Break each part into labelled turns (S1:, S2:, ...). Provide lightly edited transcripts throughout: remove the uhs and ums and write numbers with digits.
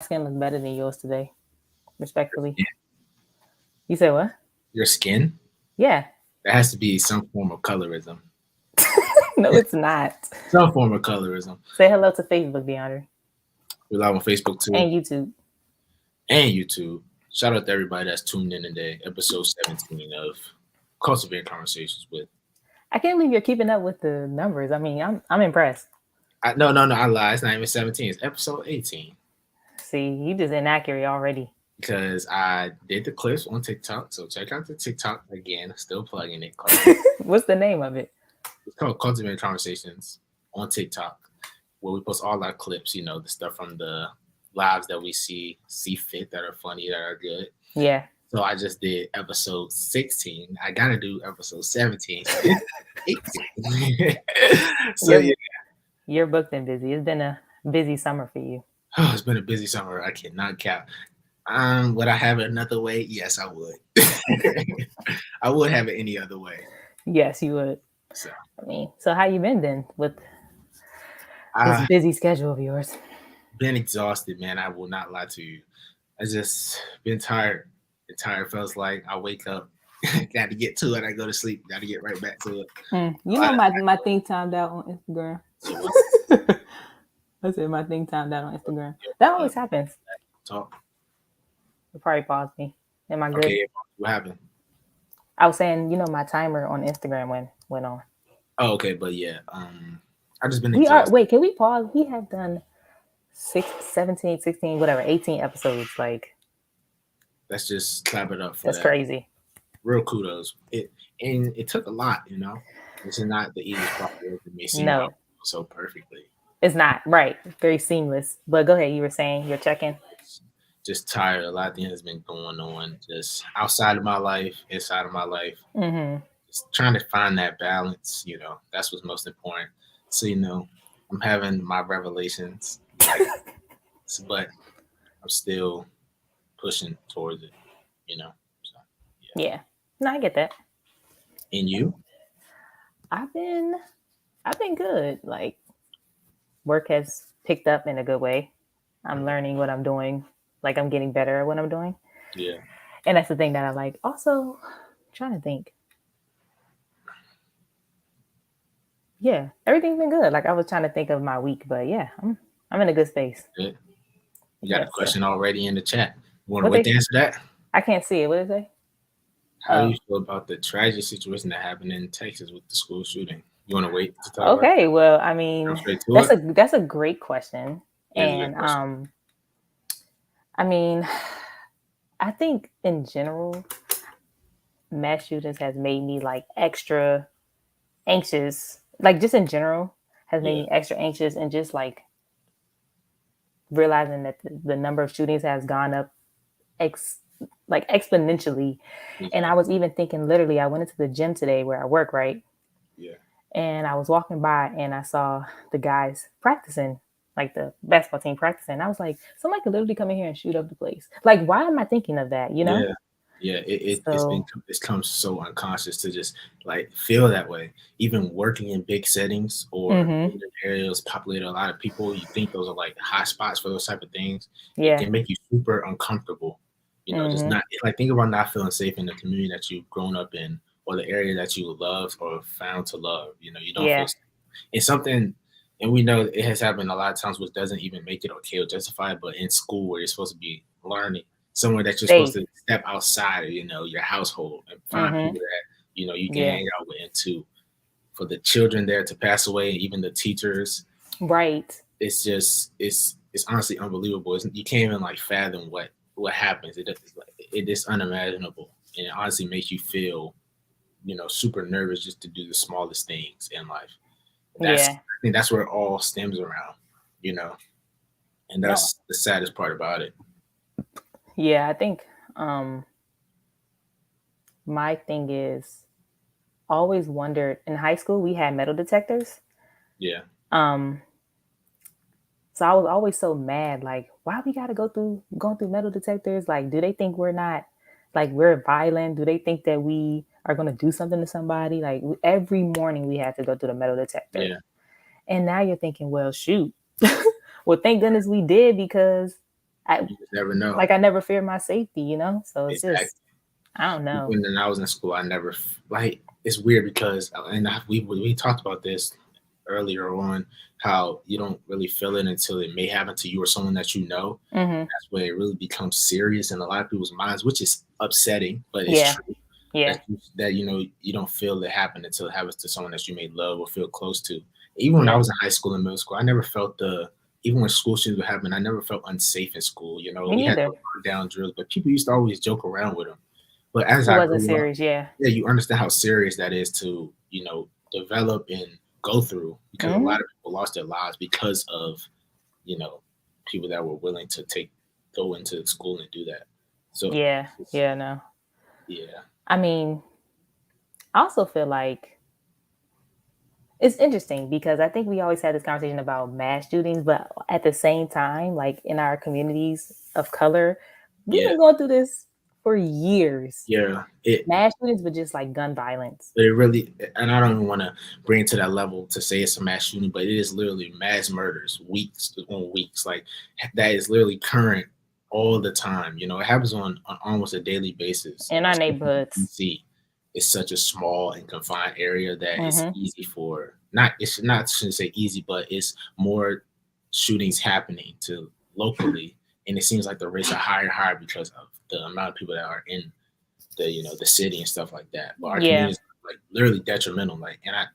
S1: skin looks better than yours today, respectfully.
S2: Yeah.
S1: You said what?
S2: Your skin?
S1: Yeah.
S2: That has to be some form of colorism.
S1: No, it's not.
S2: Some form of colorism.
S1: Say hello to Facebook, DeAndre,
S2: We're live on Facebook too
S1: and YouTube.
S2: and YouTube. Shout out to everybody that's tuned in today. Episode 17 of Cultivating Conversations with.
S1: I can't believe you're keeping up with the numbers. I mean, I'm impressed.
S2: No, I lied. It's not even 17. It's episode 18.
S1: See, you just inaccurate already.
S2: Because I did the clips on TikTok. So check out the TikTok again. Still plugging it.
S1: What's the name of it?
S2: It's called Cultivating Conversations on TikTok, where we post all our clips, the stuff from the lives that we see fit, that are funny, that are good.
S1: Yeah.
S2: So I just did episode 16. I got to do episode 17. So 18. So
S1: you're,
S2: yeah.
S1: You're booked and busy. It's been a busy summer for you.
S2: Oh, it's been a busy summer. I cannot cap. Would I have it another way? Yes, I would. I would have it any other way.
S1: Yes, you would.
S2: So
S1: so how you been then with this busy schedule of yours?
S2: Been exhausted, man. I will not lie to you. I just been tired. Tired feels like I wake up, got to get to it. I go to sleep, got to get right back to it.
S1: You know my thing timed out on Instagram. I said my thing timed out on Instagram. That always happens.
S2: Talk.
S1: You probably paused me. Am I good?
S2: Okay, what happened?
S1: I was saying, my timer on Instagram went on.
S2: Oh, okay, but yeah, I just been exhausted.
S1: Wait, can we pause? We have done 17, 16, whatever, 18 episodes. Like,
S2: let's just clap it up for
S1: that's
S2: that.
S1: crazy.
S2: Real kudos. It took a lot, This is not the easiest part for me.
S1: No,
S2: so perfectly.
S1: It's not right. Very seamless. But go ahead. You were saying you're checking.
S2: Just tired. A lot of things has been going on, just outside of my life, inside of my life.
S1: Mm-hmm.
S2: Just trying to find that balance. That's what's most important. So I'm having my revelations, but I'm still pushing towards it. So,
S1: yeah. No, I get that.
S2: And you?
S1: I've been good. Like, work has picked up in a good way. I'm learning what I'm doing. Like, I'm getting better at what I'm doing.
S2: Yeah.
S1: And that's the thing that I like. Also, I'm trying to think. Yeah, everything's been good. Like, I was trying to think of my week, but yeah, I'm in a good space.
S2: Good. You got a question already in the chat. You want to
S1: wait
S2: to answer that?
S1: I can't see it. What did it say?
S2: How do you feel about the tragic situation that happened in Texas with the school shooting? You want to wait to talk about
S1: Okay, well, I mean, that's a great question. And I mean, I think in general, mass shootings has made me like extra anxious. Like, just in general, has made me extra anxious, and just like realizing that the number of shootings has gone up exponentially. And I was even thinking, literally, I went into the gym today where I work, right?
S2: Yeah.
S1: And I was walking by and I saw the guys practicing, like the basketball team practicing. I was like, somebody could literally come in here and shoot up the place. Like, why am I thinking of that?
S2: Yeah. It's come so unconscious to just like feel that way. Even working in big settings or in areas populated a lot of people, you think those are like hot spots for those type of things.
S1: Yeah.
S2: It can make you super uncomfortable. Just not like, think about not feeling safe in the community that you've grown up in, or the area that you love or found to love. You don't feel safe. It's something, and we know it has happened a lot of times, which doesn't even make it okay or justify it. But in school, where you're supposed to be learning, somewhere that you're supposed to step outside of your household and find people that you can hang out with, and to for the children there to pass away, and even the teachers,
S1: right?
S2: It's just it's honestly unbelievable. You can't even like fathom what happens. It is unimaginable, and it honestly makes you feel super nervous just to do the smallest things in life. I think that's where it all stems around, and that's the saddest part about it.
S1: Yeah, I think my thing is, always wondered, in high school we had metal detectors.
S2: Yeah.
S1: So I was always so mad, like, why we gotta go through metal detectors? Like, do they think we're not, like, we're violent? Do they think that we are gonna do something to somebody? Like, every morning we had to go through the metal detector.
S2: Yeah.
S1: And now you're thinking, well, shoot. Well, thank goodness we did, because I
S2: You just never know.
S1: like I never feared my safety, you know? So it's
S2: Exactly.
S1: just I don't know.
S2: When I was in school, I never like it's weird because we talked about this earlier on how you don't really feel it until it may happen to you or someone that you know.
S1: Mhm.
S2: That's when it really becomes serious in a lot of people's minds, which is upsetting, but it's
S1: Yeah.
S2: true
S1: Yeah.
S2: that you don't feel it happen until it happens to someone that you may love or feel close to. Even when I
S1: Yep.
S2: was in high school and middle school, I never felt the even when school shootings would happen, I never felt unsafe in school. You know,
S1: Me
S2: we had
S1: neither.
S2: those down drills, but people used to always joke around with them. But as
S1: It
S2: I
S1: wasn't
S2: grew up,
S1: serious, yeah.
S2: yeah, you understand how serious that is to, develop and go through because a
S1: Mhm.
S2: lot of people lost their lives because of, you know, people that were willing to go into school and do that. So
S1: Yeah.
S2: it's,
S1: Yeah, no.
S2: yeah,
S1: I mean, I also feel like it's interesting because I think we always had this conversation about mass shootings, but at the same time, like in our communities of color, we've
S2: yeah,
S1: been going through this for years.
S2: yeah. It
S1: Mass shootings, but just like gun violence.
S2: But it really, and I don't even want to bring it to that level to say it's a mass shooting, but it is literally mass murders, weeks on weeks. Like that is literally current all the time. It happens on almost a daily basis.
S1: In our
S2: Especially in
S1: neighborhoods.
S2: DC, it's such a small and confined area that it's
S1: Hmm.
S2: easy for not. It's not shouldn't say easy, but it's more shootings happening to locally, and it seems like the rates are higher and higher because of the amount of people that are in the city and stuff like that. But our
S1: Yeah.
S2: communities are like literally detrimental. Like and I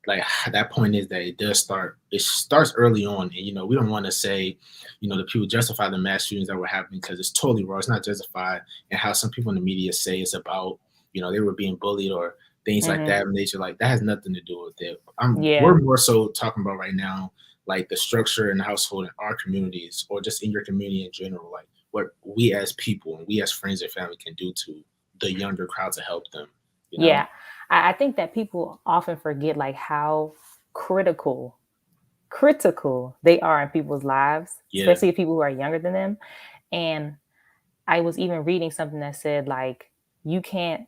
S2: like that point is that it does start it starts early on. And we don't want to say, the people justify the mass shootings that were happening because it's totally wrong. It's not justified. And how some people in the media say it's about, they were being bullied or things like
S1: Hmm.
S2: that. And nature, like that has nothing to do with it.
S1: Yeah.
S2: We're more so talking about right now, like the structure in the household in our communities or just in your community in general, like what we as people and we as friends and family can do to the younger crowd to help them, you know?
S1: Yeah. I think that people often forget like how critical, critical they are in people's lives,
S2: Yeah,
S1: especially people who are younger than them. And I was even reading something that said like you can't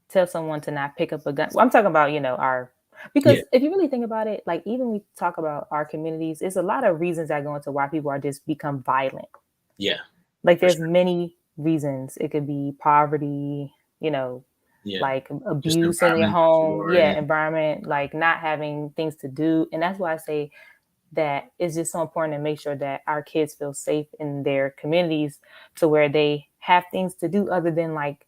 S1: tell someone to not pick up a gun. Well, I'm talking about, our
S2: yeah,
S1: because if you really think about it, like even we talk about our communities, it's a lot of reasons that go into why people are just become violent.
S2: yeah,
S1: Like
S2: for
S1: there's
S2: sure.
S1: many reasons. It could be poverty,
S2: Yeah,
S1: like
S2: just the
S1: abuse in your
S2: environment that you
S1: home,
S2: are
S1: yeah,
S2: in.
S1: environment, like not having things to do. And that's why I say that it's just so important to make sure that our kids feel safe in their communities to where they have things to do other than like,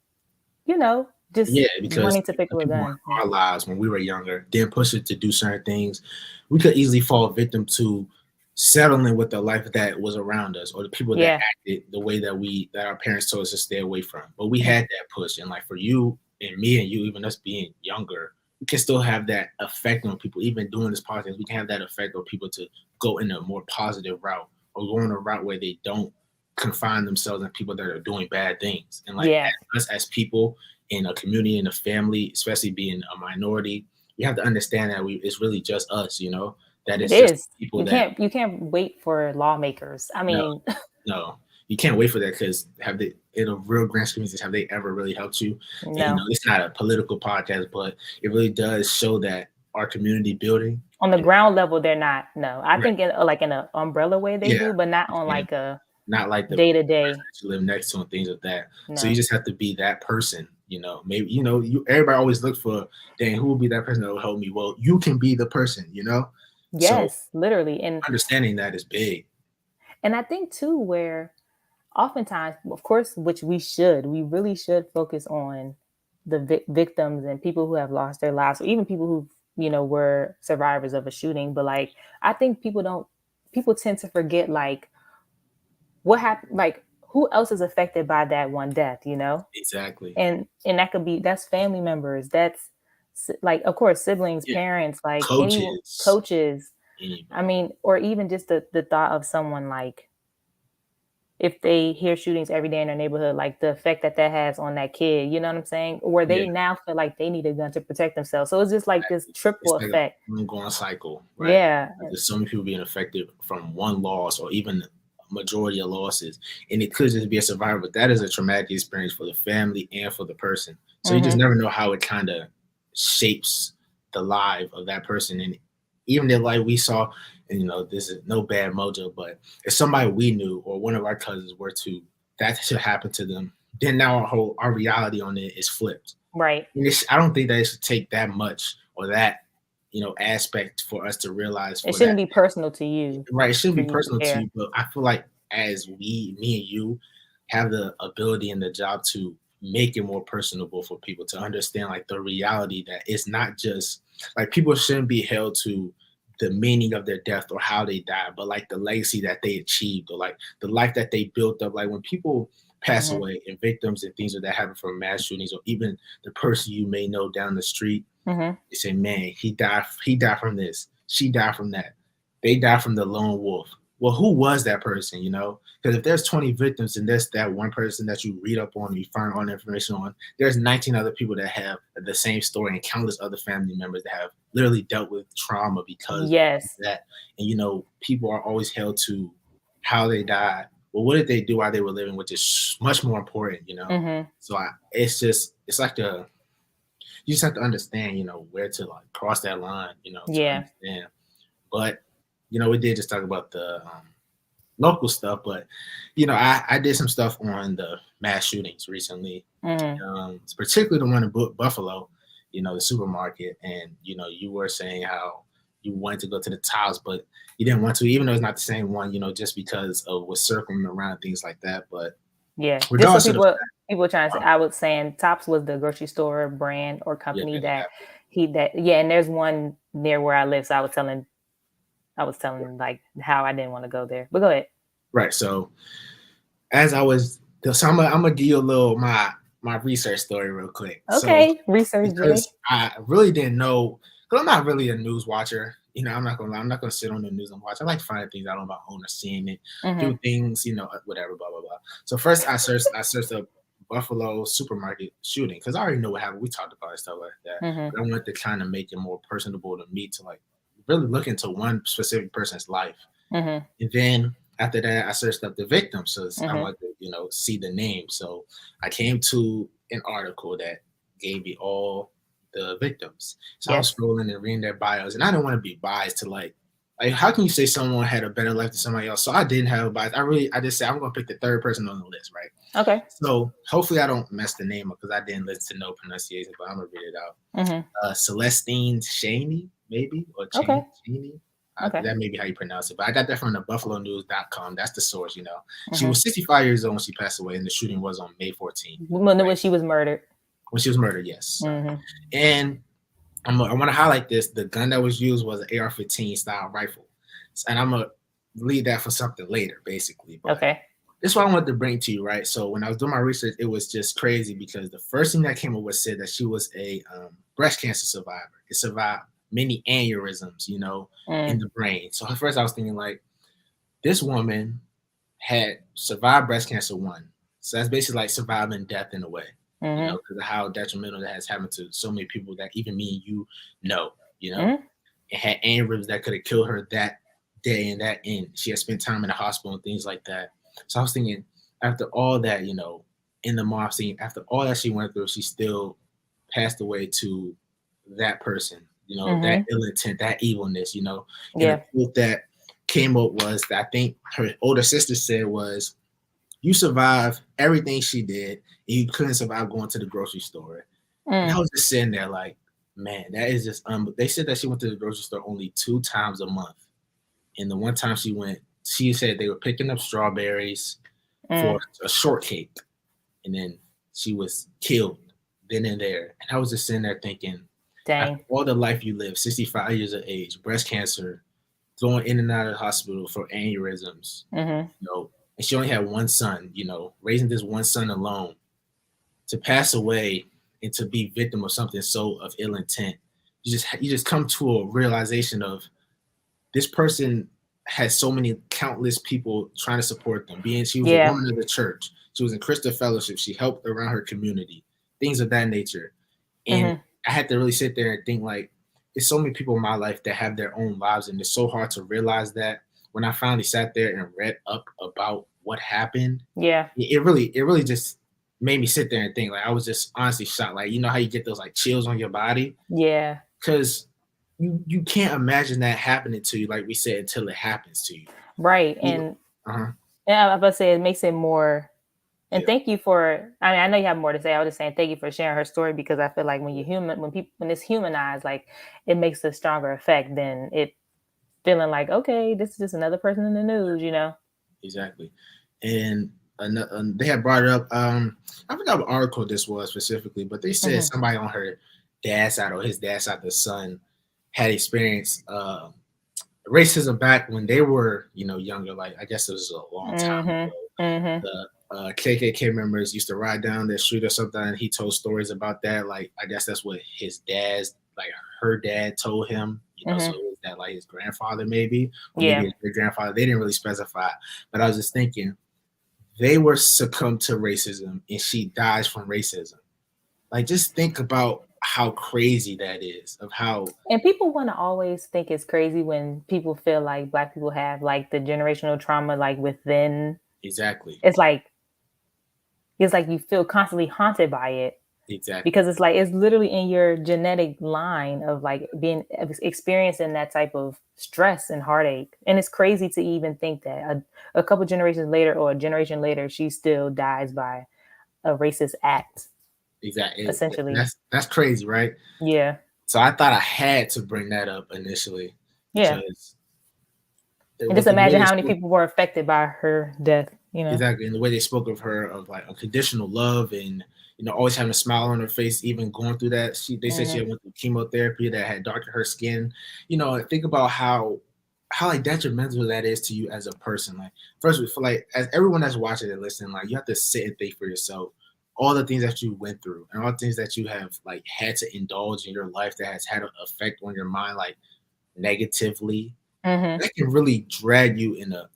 S1: you know, just
S2: Yeah, because
S1: wanting to pick
S2: the
S1: up a
S2: people
S1: gun.
S2: in our lives when we were younger didn't push us to do certain things, we could easily fall victim to settling with the life that was around us or the people that
S1: Yeah.
S2: acted the way that our parents told us to stay away from. But we
S1: Mm.
S2: had that push, and like for you and me and you, even us being younger, we can still have that effect on people. Even doing this podcast, we can have that effect on people to go in a more positive route or go in a route where they don't confine themselves in people that are doing bad things. And like
S1: Yeah.
S2: us as people in a community, in a family, especially being a minority, we have to understand that it's really just us, that
S1: It
S2: it's just
S1: is.
S2: people
S1: You
S2: that
S1: can't wait for lawmakers. I
S2: no,
S1: mean,
S2: no, you can't wait for that because have they in a real grand scheme of things, have they ever really helped you? And
S1: no.
S2: it's not a political podcast, but it really does show that our community building
S1: On the
S2: and
S1: ground level they're not. No. I
S2: right,
S1: think like in an umbrella way they
S2: yeah,
S1: do, but not on
S2: yeah,
S1: like a
S2: not like the
S1: day to
S2: person
S1: day.
S2: that you live next to and things like that. So you
S1: No.
S2: just have to be that person, Maybe you everybody always look for, dang, who will be that person that will help me? Well, you can be the person. So
S1: Yes, literally.
S2: understanding that is big.
S1: And I think too where oftentimes, of course, which we really should focus on the victims and people who have lost their lives, or even people who, were survivors of a shooting. But like, I think people tend to forget like what happened, like who else is affected by that one death,
S2: Exactly.
S1: and that's family members, that's like, of course, siblings,
S2: Yeah.
S1: parents, like any
S2: Coaches,
S1: coaches. I
S2: anybody.
S1: mean, or even just the thought of someone like if they hear shootings every day in their neighborhood, like the effect that that has on that kid, you know what I'm saying? Where
S2: Yeah.
S1: they now feel like they need a gun to protect themselves. So it's just like this triple
S2: It's like
S1: effect.
S2: an ongoing cycle, right?
S1: Yeah.
S2: There's so many people being affected from one loss or even majority of losses. And it could just be a survivor, but that is a traumatic experience for the family and for the person. So you just
S1: Hmm.
S2: never know how it kind of shapes the life of that person. And even if like we saw and this is no bad mojo, but if somebody we knew or one of our cousins were to that should happen to them, then now our reality on it is flipped.
S1: Right.
S2: And I don't think that it should take that much or that aspect for us to realize
S1: It
S2: for that.
S1: shouldn't be personal to you
S2: Right, it shouldn't
S1: for
S2: be
S1: you to
S2: personal to
S1: care.
S2: you, but I feel like as me and you have the ability and the job to make it more personable for people to understand like the reality that it's not just like people shouldn't be held to the meaning of their death or how they died, but like the legacy that they achieved or like the life that they built up. Like when people pass
S1: Mhm.
S2: away and victims and things of that happen from mass shootings or even the person you may know down the street,
S1: Mhm.
S2: they say, man, he died from this. She died from that. They died from the lone wolf. Well, who was that person, Because if there's 20 victims and there's that one person that you read up on and you find all the information on, there's 19 other people that have the same story and countless other family members that have literally dealt with trauma because of
S1: Yes.
S2: that. And, people are always held to how they died. Well, what did they do while they were living, which is much more important.
S1: Mhm.
S2: So it's like you just have to understand, where to like cross that line, to
S1: Yeah.
S2: understand. But we did just talk about the local stuff, but I did some stuff on the mass shootings recently,
S1: Mhm.
S2: particularly the one in Buffalo, the supermarket, and you were saying how you wanted to go to the Tiles, but you didn't want to, even though it's not the same one, just because of what's circling around things like that. But
S1: Yeah. Just so
S2: regardless of the
S1: people trying to say,
S2: fact,
S1: I was saying Tops was the grocery store brand or
S2: yeah,
S1: company that
S2: manufacturer.
S1: yeah, and there's one near where I live. So I was telling like how I didn't want to go there. But go ahead.
S2: Right. So as I was, so I'm gonna give you a little my research story real quick. So
S1: Okay. Research J.
S2: because I really didn't know, because I'm not really a news watcher. I'm not gonna lie, I'm not gonna sit on the news and watch. I like finding things out on my own or seeing it, do
S1: Mhm.
S2: things, whatever, blah blah blah. So first I searched up Buffalo supermarket shooting because I already know what happened. We talked about it, stuff like that,
S1: Mhm.
S2: but I wanted to kind of make it more personable to me to like really look into one specific person's life.
S1: Mhm.
S2: And then after that, I searched up the victims, so I
S1: Mhm.
S2: wanted to, see the name. So I came to an article that gave me all the victims. So I was
S1: Yes.
S2: scrolling and reading their bios, and I didn't want to be biased to like how can you say someone had a better life than somebody else? So I didn't have a bias. I just said I'm gonna pick the third person on the list, right?
S1: Okay.
S2: So hopefully I don't mess the name up because I didn't listen to no pronunciation, but I'm gonna read it out.
S1: Mhm.
S2: Celestine Cheney, maybe, or
S1: Okay.
S2: Cheney.
S1: Okay.
S2: That may be how you pronounce it, but I got that from the BuffaloNews.com. That's the source. She
S1: Mhm.
S2: was 65 years old when she passed away, and the shooting was on May 14th,
S1: When
S2: right?
S1: she was murdered.
S2: When she was murdered, yes. Sorry.
S1: Mhm.
S2: And I want to highlight this. The gun that was used was an AR-15 style rifle. And I'm going to leave that for something later, basically. But
S1: Okay.
S2: this is what I wanted to bring to you, right? So when I was doing my research, it was just crazy because the first thing that came up was said that she was a breast cancer survivor. It survived many aneurysms, in
S1: Mm.
S2: the brain. So at first I was thinking like this woman had survived breast cancer one. So that's basically like surviving death in a way,
S1: Mhm.
S2: because of how detrimental that has happened to so many people that even me and you know, you know
S1: Mhm.
S2: and had aneurysms that could have killed her that day and that end. She had spent time in the hospital and things like that. So I was thinking, after all that, in the mob scene, after all that she went through, she still passed away to that person, that
S1: Mhm.
S2: ill intent, that evilness. And the
S1: Yeah.
S2: quote that came up was that I think her older sister said was, you survived everything she did, and you couldn't survive going to the grocery store. And I
S1: Mm.
S2: was just sitting there like, man, that is just they said that she went to the grocery store only 2 times a month. And the one time she went, she said they were picking up strawberries for
S1: Mm.
S2: a shortcake. And then she was killed then and there. And I was just sitting there thinking, after
S1: Dang.
S2: all the life you lived, 65 years of age, breast cancer, going in and out of the hospital for aneurysms,
S1: Mhm.
S2: and she only had one son, raising this one son alone to pass away and to be victim of something so of ill intent. You just come to a realization of this person had so many countless people trying to support them. Being she was a
S1: Yeah.
S2: woman of the church, she was in Christian fellowship, she helped around her community, things of that nature. And
S1: Mhm.
S2: I had to really sit there and think like, there's so many people in my life that have their own lives, and it's so hard to realize that. When I finally sat there and read up about what happened,
S1: Yeah.
S2: it really just made me sit there and think. Like I was just honestly shocked. Like how you get those like chills on your body
S1: Yeah.
S2: because you can't imagine that happening to you, like we said, until it happens to you.
S1: Right.
S2: You uh-huh.
S1: And I was about to say it makes it more. And
S2: Yeah,
S1: thank you for. I mean, I know you have more to say. I was just saying thank you for sharing her story because I feel like when you
S2: yeah,
S1: human, when people, when it's humanized, like it makes a stronger effect than it feeling like okay, this is just another person in the news, you know.
S2: exactly. And they had brought it up. I forgot what article this was specifically, but they said
S1: Hmm.
S2: somebody on her dad's side or his dad's side, the son, had experienced racism back when they were, younger. Like I guess it was a long time
S1: Hmm.
S2: ago.
S1: Hmm.
S2: The KKK members used to ride down the street or something, and he told stories about that. Like I guess that's what his dad's, like her dad, told him. So
S1: Hmm.
S2: it was that like his grandfather maybe, or maybe
S1: Yeah.
S2: his great grandfather. They didn't really specify, but I was just thinking they were succumbed to racism, and she dies from racism. Like just think about how crazy that is. Of how
S1: And people want to always think it's crazy when people feel like black people have like the generational trauma like within.
S2: exactly,
S1: It's like it's like you feel constantly haunted by it
S2: exactly,
S1: because it's like it's literally in your genetic line of like being experiencing that type of stress and heartache. And it's crazy to even think that a couple generations later or a generation later, she still dies by a racist act,
S2: exactly.
S1: essentially.
S2: That's crazy, right?
S1: Yeah.
S2: So I thought I had to bring that up initially
S1: Yeah.
S2: because
S1: And just
S2: with the way
S1: imagine
S2: they
S1: how many
S2: spoke,
S1: people were affected by her death, you know?
S2: exactly, and the way they spoke of her, of like unconditional love, and always having a smile on her face, even going through that. They said she
S1: Hmm.
S2: had went through chemotherapy that had darkened her skin. And think about how like detrimental that is to you as a person. Like first, for like as everyone that's watching and listening, like you have to sit and think for yourself all the things that you went through and all the things that you have like had to indulge in your life that has had an effect on your mind, like negatively,
S1: Hmm.
S2: that can really drag you in a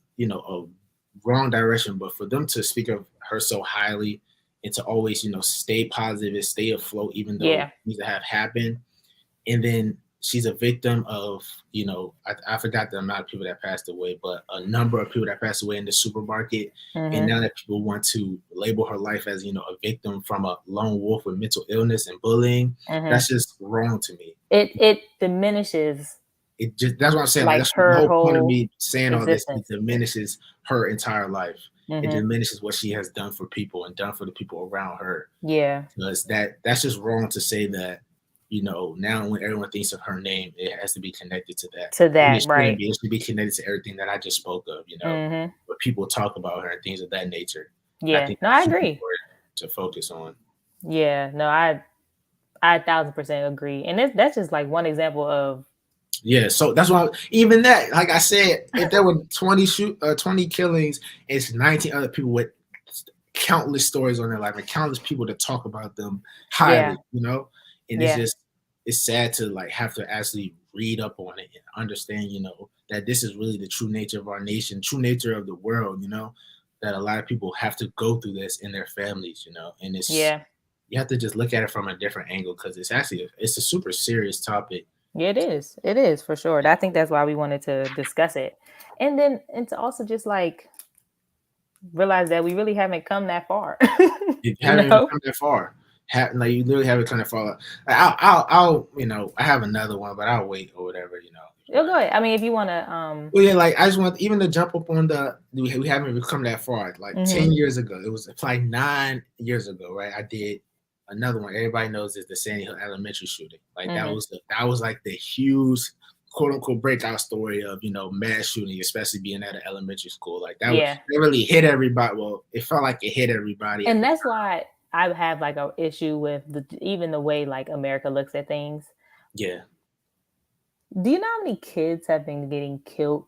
S2: wrong direction. But for them to speak of her so highly and to always stay positive and stay afloat even though
S1: Yeah.
S2: things that have happened, and then she's a victim of I forgot the amount of people that passed away, but a number of people that passed away in the supermarket. And
S1: Hmm.
S2: now that people want to label her life as a victim from a lone wolf with mental illness and bullying,
S1: Hmm.
S2: that's just wrong to me.
S1: It diminishes
S2: It just, that's what I'm saying. Like
S1: like
S2: that's the
S1: her
S2: whole point of
S1: whole
S2: me saying all this. It
S1: existence.
S2: diminishes her entire life. It
S1: Hmm.
S2: diminishes what she has done for people and done for the people around her.
S1: Yeah.
S2: Because that's just wrong to say that. Now when everyone thinks of her name, it has to be connected to that.
S1: To
S2: When it
S1: that,
S2: shouldn't
S1: right.
S2: be. It should be connected to everything that I just spoke of.
S1: Hmm.
S2: Where people talk about her and things of that nature. And I
S1: Yeah.
S2: think
S1: No, I
S2: that's super
S1: agree.
S2: important to focus on.
S1: Yeah. No, I 1,000% agree. And that's just like one example of.
S2: Yeah, so that's why even that, like I said, if there were 20 killings, it's 19 other people with countless stories on their life and countless people to talk about them
S1: Yeah.
S2: highly. And
S1: Yeah.
S2: it's sad to like have to actually read up on it and understand, that this is really the true nature of our nation, true nature of the world, that a lot of people have to go through this in their families. And it's
S1: Yeah.
S2: you have to just look at it from a different angle because it's a super serious topic.
S1: Yeah, it is. It is for sure. I think that's why we wanted to discuss it. And to also just like realize that we really haven't come that far.
S2: You
S1: you
S2: haven't even
S1: know?
S2: come that far. Like you literally haven't come that far. Like, I'll I have another one, but I'll wait or whatever. If you
S1: Oh,
S2: want.
S1: go ahead. I mean, if you want to
S2: Well, yeah, like I just want even to jump up on we haven't even come that far. Like
S1: mhm.
S2: 10 years ago, it was like 9 years ago, right? I did another one. Everybody knows is the Sandy Hill Elementary shooting. Like
S1: Mhm.
S2: that was like the huge quote unquote breakout story of mass shooting, especially being at an elementary school. Like
S1: Yeah.
S2: that really hit everybody. Well, it felt like it hit everybody at
S1: And
S2: the
S1: that's why I have like a issue with even the way like America looks at things.
S2: yeah,
S1: Do you know how many kids have been getting killed?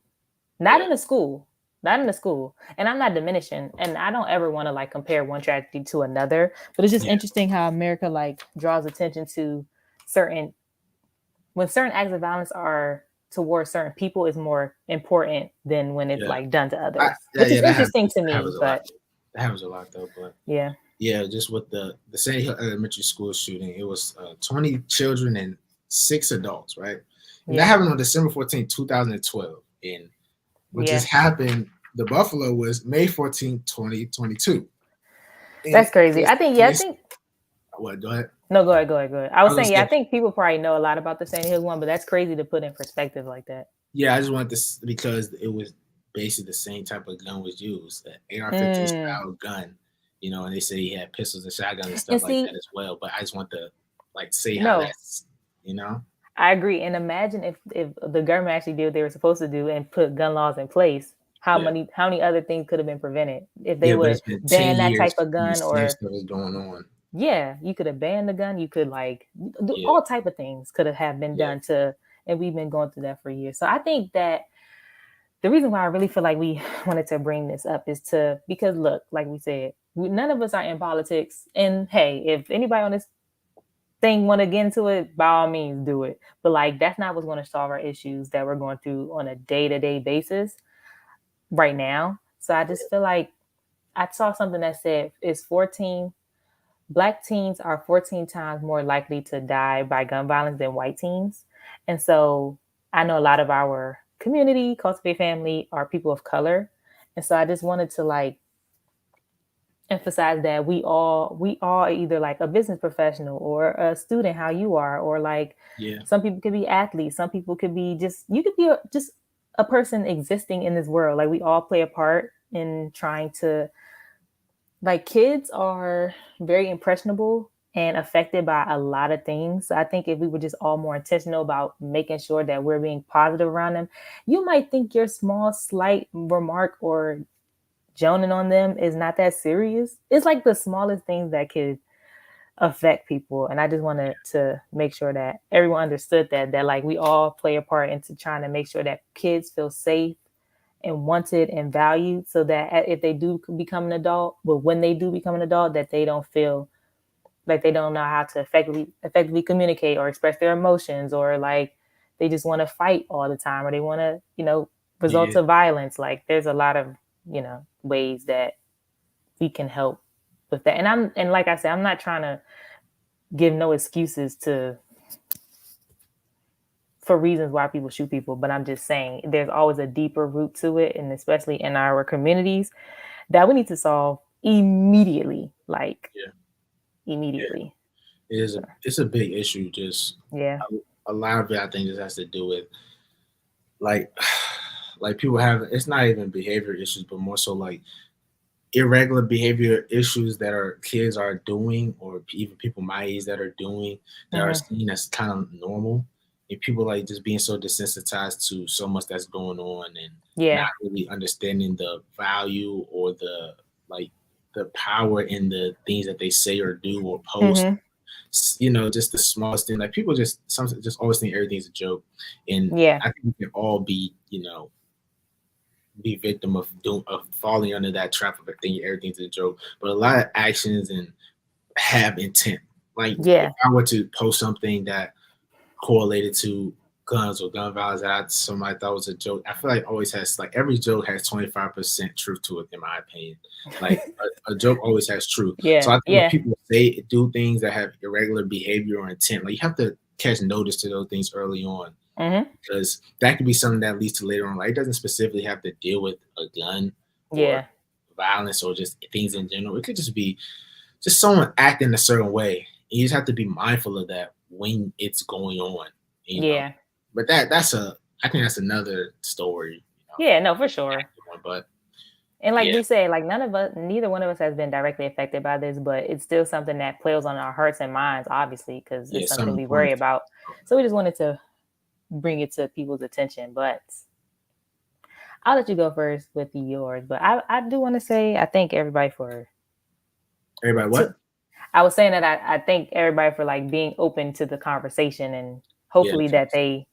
S1: Not
S2: yeah,
S1: in a school. Not in a school. And I'm not diminishing. And I don't ever want to like compare one tragedy to another. But it's just
S2: yeah,
S1: interesting how America like draws attention to certain when certain acts of violence are towards certain people is more important than when it's
S2: yeah.
S1: like done to others. Which
S2: Yeah,
S1: is interesting to
S2: that
S1: me.
S2: happens a lot.
S1: But
S2: That happens a lot though. But
S1: yeah.
S2: yeah, just with the Sandy Hill Elementary School shooting, it was 20 children and 6 adults, right? And that
S1: Yeah.
S2: happened on December 14th, 2012. And what
S1: Yeah.
S2: just happened, the Buffalo was May 14th, 2022. And
S1: That's crazy. I think yeah, I think
S2: What? Go ahead.
S1: No, go ahead, go ahead, go ahead. I
S2: I
S1: was
S2: was
S1: saying, yeah, I
S2: gonna say,
S1: think people probably know a lot about the Sandy Hook one, but that's crazy to put in perspective like that.
S2: yeah, I just wanted this because it was basically the same type of gun was used, an AR-15
S1: Mm.
S2: style gun, and they say he had pistols and shotguns and stuff
S1: And
S2: like that
S1: see,
S2: as well. But I just want to like say how
S1: no,
S2: that's, you know,
S1: I agree. And imagine if the government actually did what they were supposed to do and put gun laws in place,
S2: yeah,
S1: how many other things could have been prevented if they
S2: yeah. But
S1: would
S2: it's been
S1: ban that
S2: 10 years
S1: type of
S2: and the
S1: gun?
S2: same
S1: Or
S2: stuff is going on.
S1: yeah, you could have banned the gun. You could like do
S2: Yeah,
S1: all type of things could have been
S2: yeah,
S1: done to, and we've been going through that for years. So I think that the reason why I really feel like we wanted to bring this up is to because look, like we said, none of us are in politics. And hey, if anybody on this thing want to get into it, by all means do it. But like that's not what's going to solve our issues that we're going through on a day to day basis right now. So I just feel like I saw something that said it's 14 Black teens are 14 times more likely to die by gun violence than white teens. And so I know a lot of our community, Cultivate family, are people of color. And so I just wanted to like emphasize that we all are either like a business professional or a student, how you are, or like
S2: yeah,
S1: some people could be athletes, some people could be just you could be just a person existing in this world. Like we all play a part in trying to like kids are very impressionable and affected by a lot of things. So I think if we were just all more intentional about making sure that we're being positive around them, you might think your small, slight remark or joning on them is not that serious. It's like the smallest things that could affect people. And I just wanted to make sure that everyone understood that like we all play a part into trying to make sure that kids feel safe and wanted and valued so that if they do become an adult, but when they do become an adult, that they don't feel like they don't know how to effectively communicate or express their emotions, or like they just want to fight all the time, or they want to, resort
S2: yeah,
S1: to violence. Like there's a lot of, ways that we can help with that. And like I said, I'm not trying to give no excuses to for reasons why people shoot people, but I'm just saying there's always a deeper root to it, and especially in our communities that we need to solve immediately, like
S2: yeah, yeah.
S1: immediately. So
S2: It's a big issue. Just
S1: yeah.
S2: a lot of it, I think, just has to do with like like people have. It's not even behavior issues, but more so like irregular behavior issues that our kids are doing, or even people my age that are doing, that are
S1: Hmm.
S2: seen as kind of normal, and people like just being so desensitized to so much that's going on and not
S1: Yeah.
S2: really understanding the value or the like the power in the things that they say or do or post.
S1: Hmm.
S2: Just the smallest thing. Like people just always think everything's a joke, and
S1: Yeah.
S2: I think we can all be victim of falling under that trap of thinking everything's a joke. But a lot of actions and have intent. Like if
S1: Yeah.
S2: I were to post something that correlated to guns or gun violence that somebody thought was a joke, I feel like it always has like every joke has 25% truth to it, in my opinion. Like a joke always has truth. So
S1: Yeah.
S2: I think when
S1: Yeah.
S2: people do things that have irregular behavior or intent, like you have to catch notice to those things early on,
S1: Hmm.
S2: because that could be something that leads to later on. Like it doesn't specifically have to deal with a gun or
S1: Yeah.
S2: violence or just things in general. It could just be just someone acting a certain way. And you just have to be mindful of that when it's going on, you know.
S1: Yeah.
S2: But I think that's another story,
S1: Yeah. No, for sure.
S2: active one. But
S1: And like
S2: yeah,
S1: we say, like neither one of us has been directly affected by this, but it's still something that plays on our hearts and minds, obviously, because
S2: yeah,
S1: it's
S2: something
S1: something we
S2: important
S1: worry
S2: to
S1: about.
S2: talk about.
S1: So we just wanted to bring it to people's attention. But I'll let you go first with yours. But I do want to say I thank everybody for
S2: Everybody,
S1: to,
S2: what?
S1: I was saying that I thank everybody for like being open to the conversation, and
S2: Yeah,
S1: hopefully that they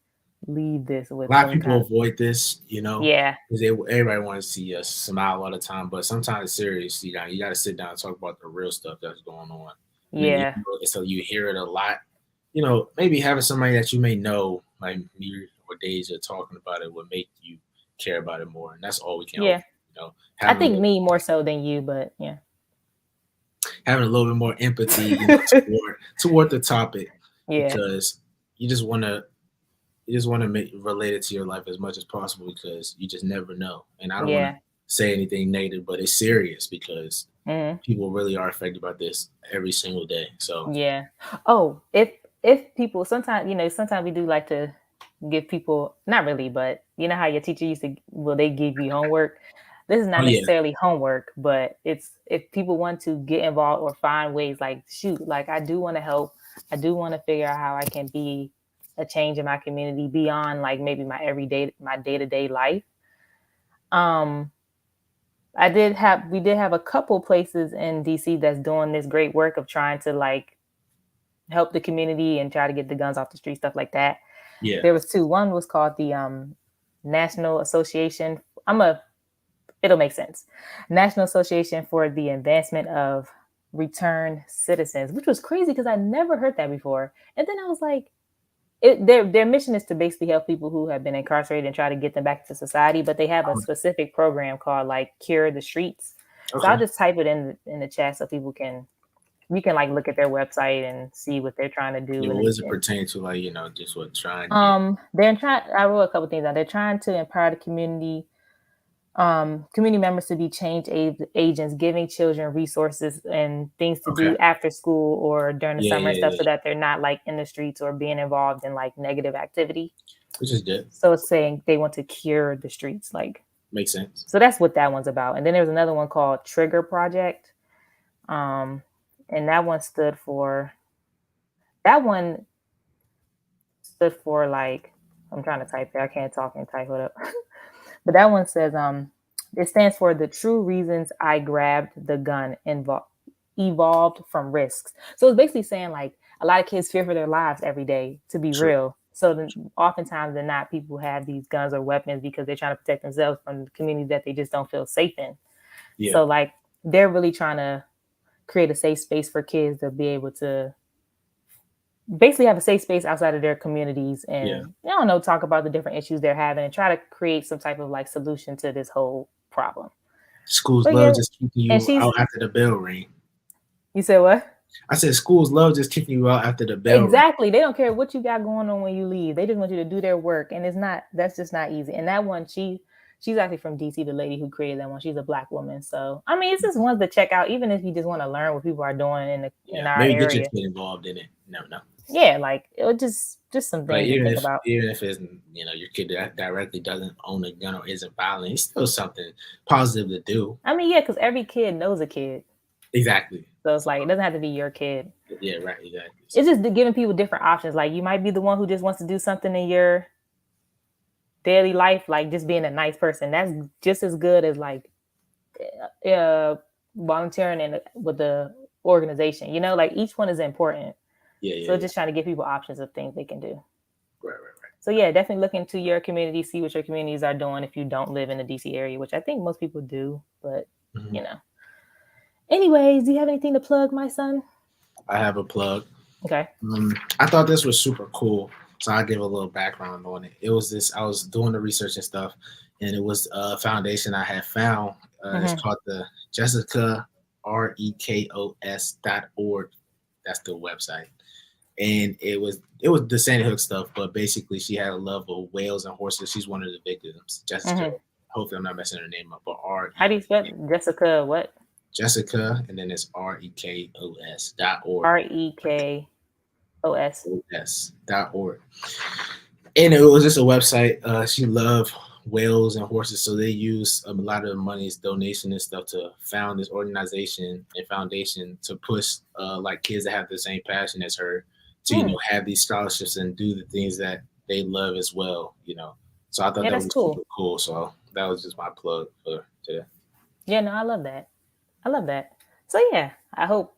S1: leave this
S2: a
S1: with
S2: lot of
S1: some
S2: people
S1: kind of
S2: avoid this,
S1: yeah,
S2: because everybody wants to see us smile all the time. But sometimes it's serious. You got to sit down and talk about the real stuff that's going on. And then
S1: yeah,
S2: so you hear it a lot. Maybe having somebody that you may know, like me or Deja, talking about it would make you care about it more. And that's all we can hope
S1: yeah.
S2: for.
S1: I
S2: Having a
S1: think
S2: little,
S1: me more so than you, but yeah,
S2: having a little bit more empathy, toward the topic,
S1: yeah,
S2: because you just want to make relate it to your life as much as possible, because you just never know. And I don't want to
S1: yeah,
S2: say anything negative, but it's serious because
S1: Mhm.
S2: people really are affected by this every single day. So
S1: Yeah. Oh, if people sometimes, sometimes we do like to give people, not really, but you know how your teacher used to, well, they give you homework. This is
S2: oh
S1: not
S2: yeah,
S1: necessarily homework, but it's if people want to get involved or find ways, like, shoot, like, I do want to help. I do want to figure out how I can be a change in my community beyond, like, maybe my day-to-day life. Um we did have a couple places in DC that's doing this great work of trying to, like, help the community and try to get the guns off the street, stuff like that.
S2: yeah,
S1: There was two. One was called the National Association. It'll make sense. National Association for the Advancement of Returned Citizens, which was crazy because I never heard that before. And then I was like, their mission is to basically help people who have been incarcerated and try to get them back to society. But they have a
S2: um,
S1: specific program called, like, Cure the Streets. So
S2: okay.
S1: I'll just type it in the chat so people can you can, like, look at their website and see what they're trying to do.
S2: Yeah, what does it pertain to? Like, just what trying. Yeah.
S1: They're trying. I wrote a couple things out. They're trying to empower the community, community members to be agents, giving children resources and things to
S2: Okay.
S1: do after school or during the
S2: Yeah,
S1: summer and
S2: yeah,
S1: stuff,
S2: yeah.
S1: so that they're not, like, in the streets or being involved in, like, negative activity.
S2: Which is good.
S1: So it's saying they want to cure the streets, like.
S2: Makes sense.
S1: So that's what that one's about. And then there's another one called Trigger Project, um, and that one stood for, like, I'm trying to type it. I can't talk and type it up. But that one says, it stands for the true reasons I grabbed the gun evolved from risks. So it's basically saying, like, a lot of kids fear for their lives every day, to be
S2: True.
S1: real. So then, oftentimes than not, people have these guns or weapons because they're trying to protect themselves from the community that they just don't feel safe in.
S2: Yeah.
S1: So, like, they're really trying to create a safe space for kids to be able to basically have a safe space outside of their communities
S2: Yeah.
S1: and, I don't know, talk about the different issues they're having and try to create some type of, like, solution to this whole problem.
S2: Schools
S1: But yeah,
S2: love just kicking
S1: and
S2: you out after the bell ring.
S1: you said what?
S2: I said schools love just kicking you out after the bell ring.
S1: Exactly. They don't care what you got going on when you leave. They just want you to do their work. And that's just not easy. And that one, she's actually from DC, the lady who created that one. She's a Black woman. So, I mean, it's just ones to check out, even if you just want to learn what people are doing in
S2: Yeah.
S1: our
S2: Maybe get your
S1: area.
S2: kid involved in it. Never know.
S1: Yeah, like, it was just some
S2: Like
S1: things to think about.
S2: even if it's your kid that directly doesn't own a gun or isn't violent, it's still something positive to do.
S1: I mean, yeah, because every kid knows a kid.
S2: Exactly.
S1: So it's
S2: So,
S1: like, it doesn't have to be your kid.
S2: yeah, right, exactly. So,
S1: It's just giving people different options. Like, you might be the one who just wants to do something in your daily life, like just being a nice person. That's just as good as, like, uh, volunteering with the organization. Like, each one is important.
S2: yeah, yeah,
S1: So
S2: yeah.
S1: just trying to give people options of things they can do.
S2: Right, right,
S1: So yeah, definitely look into your community, see what your communities are doing if you don't live in the DC area, which I think most people do. But
S2: right.
S1: you know. Anyways, do you have anything to plug, my son?
S2: I have a plug.
S1: Okay.
S2: I thought this was super cool, so I'll give a little background on it. It was this, I was doing the research and stuff, and it was a foundation I had found. It's
S1: Mm-hmm.
S2: called the Jessica REKOS.org. That's the website. And it was the Sandy Hook stuff, but basically she had a love of whales and horses. She's one of the victims. Jessica,
S1: Mm-hmm.
S2: hopefully I'm not messing her name up, but
S1: How do you spell Jessica? What?
S2: Jessica, and then it's REKOS.org.
S1: REKOS.
S2: Yes.org. And it was just a website. She loved whales and horses, so they used a lot of the money's donation and stuff to found this organization and foundation to push like kids that have the same passion as her to
S1: Mm.
S2: have these scholarships and do the things that they love as well. So I thought
S1: Yeah,
S2: that
S1: that's
S2: was super
S1: cool.
S2: cool. So that was just my plug for today.
S1: Yeah, no, I love that. I love that. So yeah, I hope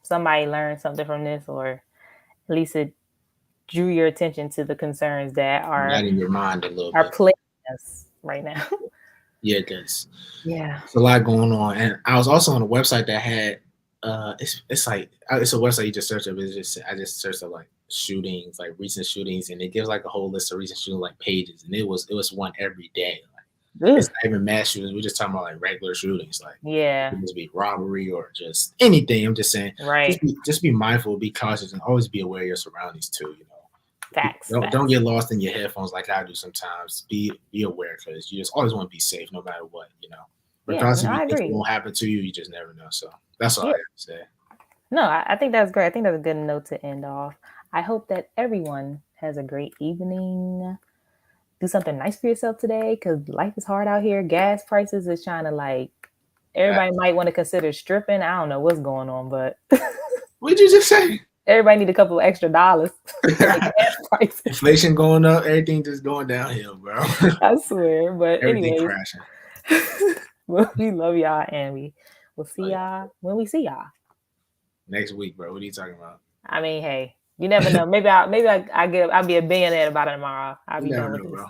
S1: somebody learned something from this, or at least it drew your attention to the concerns that are
S2: Lighten your mind a little
S1: are
S2: bit.
S1: plaguing us right now.
S2: Yeah, it does.
S1: Yeah.
S2: It's a lot going on, and I was also on a website that had it's like it's a website you just search up. It's just I just searched up like shootings, like recent shootings, and it gives like a whole list of recent shootings, like pages, and it was one every day. Like,
S1: Ugh.
S2: it's not even mass shootings. We're just talking about like regular shootings, like it
S1: Yeah.
S2: could just be robbery or just anything. I'm just saying,
S1: Right.
S2: just be mindful, be cautious, and always be aware of your surroundings too.
S1: Facts.
S2: Don't
S1: Facts.
S2: get lost in your headphones like I do sometimes. Be aware because you just always want to be safe no matter what.
S1: Yeah,
S2: Regardless
S1: no,
S2: if you
S1: I
S2: think it
S1: agree.
S2: won't happen to you, you just never know. So that's all I
S1: Yeah.
S2: have to say.
S1: No, I think that's great. I think that's a good note to end off. I hope that everyone has a great evening. Do something nice for yourself today because life is hard out here. Gas prices is trying to like, everybody
S2: Facts.
S1: might want to consider stripping. I don't know what's going on, but
S2: What did you just say?
S1: everybody need a couple of extra dollars for the gas prices.
S2: Inflation going up, everything just going downhill, bro.
S1: I swear. But
S2: Everything
S1: anyways,
S2: crashing.
S1: well, we love y'all and we'll see
S2: Oh, yeah.
S1: y'all when we see y'all.
S2: Next week, bro. What are you talking about?
S1: I mean, hey, you never know. Maybe I'll be a billionaire about it tomorrow. I'll
S2: You
S1: be
S2: never
S1: done with
S2: know,
S1: this.
S2: bro.